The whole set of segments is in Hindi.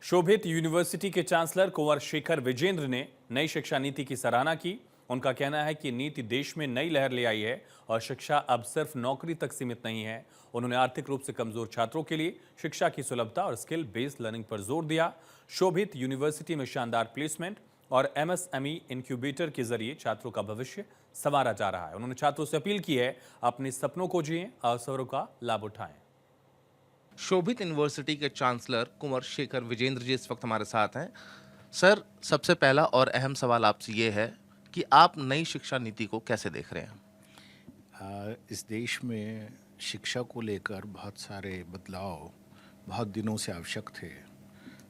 शोभित यूनिवर्सिटी के चांसलर कुंवर शेखर विजेंद्र ने नई शिक्षा नीति की सराहना की। उनका कहना है कि नीति देश में नई लहर ले आई है और शिक्षा अब सिर्फ नौकरी तक सीमित नहीं है। उन्होंने आर्थिक रूप से कमजोर छात्रों के लिए शिक्षा की सुलभता और स्किल बेस्ड लर्निंग पर जोर दिया। शोभित यूनिवर्सिटी में शानदार प्लेसमेंट और एमएसएमई इंक्यूबेटर के जरिए छात्रों का भविष्य संवारा जा रहा है। उन्होंने छात्रों से अपील की है, अपने सपनों को जिएं, अवसरों का लाभ उठाएं। शोभित यूनिवर्सिटी के चांसलर कुंवर शेखर विजेंद्र जी इस वक्त हमारे साथ हैं। सर, सबसे पहला और अहम सवाल आपसे ये है कि आप नई शिक्षा नीति को कैसे देख रहे हैं? इस देश में शिक्षा को लेकर बहुत सारे बदलाव बहुत दिनों से आवश्यक थे।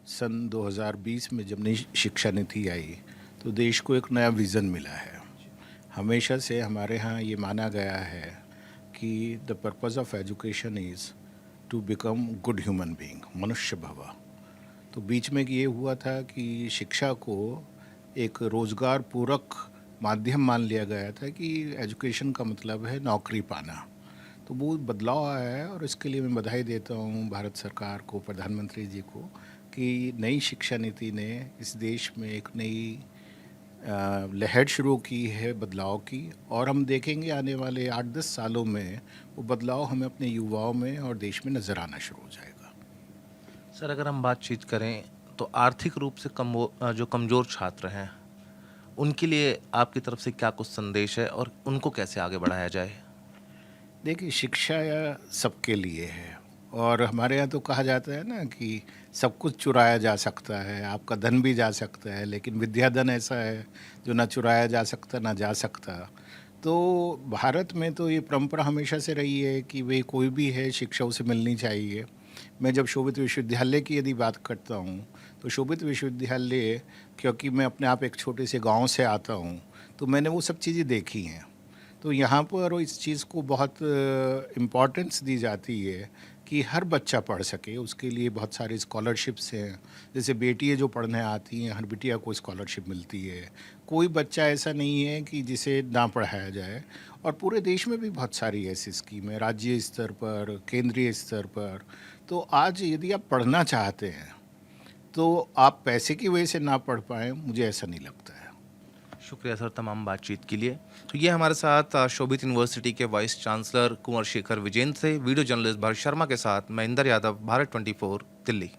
सन 2020 में जब नई शिक्षा नीति आई तो देश को एक नया विज़न मिला है। हमेशा से हमारे यहाँ ये माना गया है कि the purpose of education is to become good human being, मनुष्य भव। तो बीच में ये हुआ था कि शिक्षा को एक रोज़गार पूरक माध्यम मान लिया गया था कि एजुकेशन का मतलब है नौकरी पाना। तो वो बदलाव आया है और इसके लिए मैं बधाई देता हूँ भारत सरकार को, प्रधानमंत्री जी को, कि नई शिक्षा नीति ने इस देश में एक नई लहर शुरू की है बदलाव की। और हम देखेंगे आने वाले 8-10 सालों में वो बदलाव हमें अपने युवाओं में और देश में नज़र आना शुरू हो जाएगा। सर, अगर हम बातचीत करें तो आर्थिक रूप से जो कमज़ोर छात्र हैं उनके लिए आपकी तरफ से क्या कुछ संदेश है और उनको कैसे आगे बढ़ाया जाए? देखिए, शिक्षा सबके लिए है और हमारे यहाँ तो कहा जाता है ना कि सब कुछ चुराया जा सकता है, आपका धन भी जा सकता है, लेकिन विद्या धन ऐसा है जो ना चुराया जा सकता ना जा सकता। तो भारत में तो ये परंपरा हमेशा से रही है कि भाई कोई भी है शिक्षा उसे मिलनी चाहिए। मैं जब शोभित विश्वविद्यालय की यदि बात करता हूँ तो शोभित विश्वविद्यालय, क्योंकि मैं अपने आप एक छोटे से गांव से आता हूँ, तो मैंने वो सब चीज़ें देखी हैं। तो यहाँ पर इस चीज़ को बहुत इम्पोर्टेंस दी जाती है कि हर बच्चा पढ़ सके। उसके लिए बहुत सारी स्कॉलरशिप्स हैं, जैसे बेटियाँ जो पढ़ने आती हैं हर बिटिया को स्कॉलरशिप मिलती है। कोई बच्चा ऐसा नहीं है कि जिसे ना पढ़ाया जाए। और पूरे देश में भी बहुत सारी ऐसी स्कीम है, राज्य स्तर पर, केंद्रीय स्तर पर। तो आज यदि आप पढ़ना चाहते हैं तो आप पैसे की वजह से ना पढ़ पाएँ, मुझे ऐसा नहीं लगता है। शुक्रिया सर तमाम बातचीत के लिए। तो ये हमारे साथ शोभित यूनिवर्सिटी के वाइस चांसलर कुंवर शेखर विजेंद्र थे। वीडियो जर्नलिस्ट भरत शर्मा के साथ मैं इंदर यादव, भारत 24, दिल्ली।